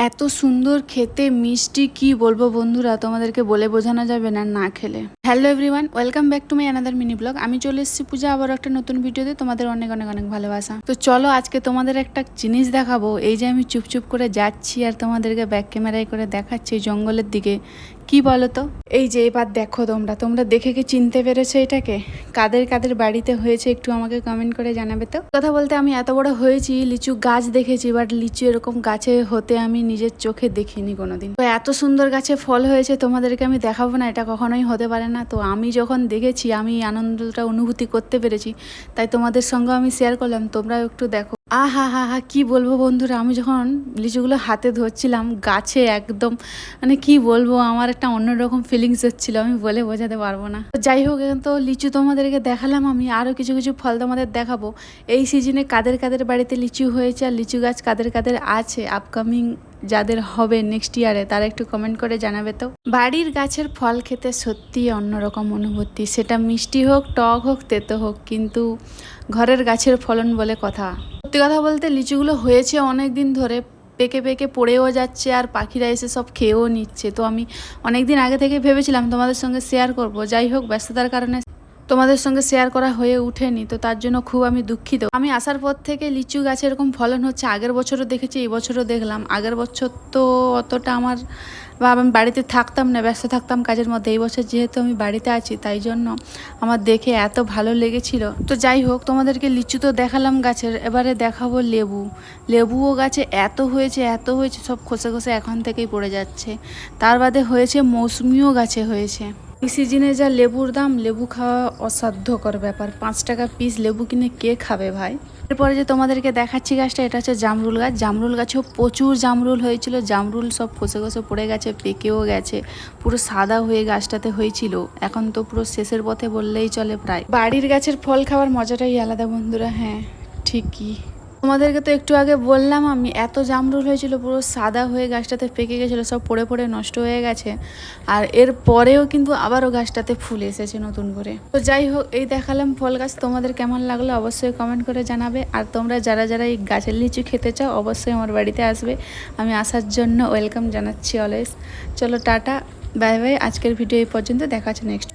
এত সুন্দর খেতে মিষ্টি কি বলবো বন্ধুরা, তোমাদেরকে বলে বোঝানো যাবে না না খেলে। Hello everyone, welcome back to my another mini blog. আমি চলে এসেছি পূজা আবার একটা নতুন ভিডিওতে। তোমাদের অনেক অনেক অনেক ভালোবাসা। তো চলো আজকে তোমাদের একটা জিনিস দেখাবো। এই যে আমি চুপচুপ করে যাচ্ছি আর তোমাদেরকে ব্যাক ক্যামেরায় করে দেখাচ্ছি জঙ্গলের দিকে। কি বলো তো, এই যে এবার দেখো তোমরা দেখে কি চিনতে পেরেছো এটাকে? কাদের কাদের বাড়িতে হয়েছে একটু আমাকে কমেন্ট করে জানাবে তো। কথা বলতে আমি এত বড় হয়েছি, লিচু গাছ দেখেছি, বাট লিচু এরকম গাছে হতে আমি নিজের চোখে দেখিনি কোনোদিন। তো এত সুন্দর গাছে ফল হয়েছে, তোমাদেরকে আমি দেখাবো না, এটা কখনোই হতে পারে না। তো আমি যখন দেখেছি আমি আনন্দটা অনুভূতি করতে পেরেছি, তাই তোমাদের সঙ্গে আমি শেয়ার করলাম, তোমরাও একটু দেখো। আহা হা হা, কি বলবো বন্ধুরা, আমি যখন লিচুগুলো হাতে ধরছিলাম গাছে একদম মানে কি বলবো, আমার একটা অন্যরকম ফিলিংস হচ্ছিল, আমি বলে বোঝাতে পারবো না। তো যাই হোক, এখন তো লিচু তোমাদেরকে দেখালাম, আমি আরও কিছু কিছু ফল তোমাদের দেখাবো। এই সিজনে কাদের কাদের বাড়িতে লিচু হয়েছে আর লিচু গাছ কাদের কাদের আছে, আপকামিং যাদের হবে নেক্সট ইয়ারে, তারা একটু কমেন্ট করে জানাবে তো। বাড়ির গাছের ফল খেতে সত্যি অন্যরকম অনুভূতি, সেটা মিষ্টি হোক, টক হোক, তেতো হোক, কিন্তু ঘরের গাছের ফলন বলে কথা। সত্যি কথা বলতে লিচুগুলো হয়েছে অনেক দিন ধরে, পেকে পেকে পড়েও যাচ্ছে আর পাখিরা এসে সব খেয়েও নিচ্ছে। তো আমি অনেক দিন আগে থেকে ভেবেছিলাম তোমাদের সঙ্গে শেয়ার করব, যাই হোক ব্যস্ততার কারণে তোমাদের সঙ্গে শেয়ার করা হয়ে ওঠেনি। তো তার জন্য খুব আমি দুঃখিত। আমি আসার পর থেকে লিচু গাছে এরকম ফলন হচ্ছে, আগের বছরও দেখেছি, এই বছরও দেখলাম। আগের বছর তো অতটা আমার আমি বাড়িতে থাকতাম না, ব্যস্ত থাকতাম কাজের মধ্যে। এই বছর যেহেতু আমি বাড়িতে আছি, তাই জন্য আমার দেখে এত ভালো লেগেছিল। তো যাই হোক, তোমাদেরকে লিচু তো দেখালাম গাছের, এবারে দেখাবো লেবু। লেবুও গাছে এত হয়েছে সব খসে খসে এখন থেকেই পড়ে যাচ্ছে। তার বাদে হয়েছে মৌসুমিও গাছে হয়েছে। এই সিজনে যা লেবুর দাম, লেবু খাওয়া অসাধ্যকর ব্যাপার। 5 টাকা পিস লেবু কিনে কে খাবে ভাই। এরপরে যে তোমাদেরকে দেখাচ্ছি গাছটা, এটা হচ্ছে জামরুল গাছ। জামরুল গাছেও প্রচুর জামরুল হয়েছিল, জামরুল সব খসে খসে পড়ে গেছে, পেকেও গেছে, পুরো সাদা হয়ে গাছটাতে হয়েছিল। এখন তো পুরো শেষের পথে বললেই চলে প্রায়। বাড়ির গাছের ফল খাওয়ার মজাটাই আলাদা বন্ধুরা। হ্যাঁ ঠিকই, তোমাদেরকে তো একটু আগে বললাম আমি, এত জামরুল হয়েছিল পুরো সাদা হয়ে গাছটাতে পেকে গেছিলো, সব পড়ে পড়ে নষ্ট হয়ে গেছে। আর এর পরেও কিন্তু আবারও গাছটাতে ফুল এসেছে নতুন করে। তো যাই হোক, এই দেখালাম ফল গাছ, তোমাদের কেমন লাগলো অবশ্যই কমেন্ট করে জানাবে। আর তোমরা যারা যারা এই গাছের লিচু খেতে চাও অবশ্যই আমার বাড়িতে আসবে, আমি আসার জন্য ওয়েলকাম জানাচ্ছি অলওয়েজ। চলো টাটা, বাই বাই, আজকের ভিডিও এই পর্যন্ত, দেখা হচ্ছে নেক্সট।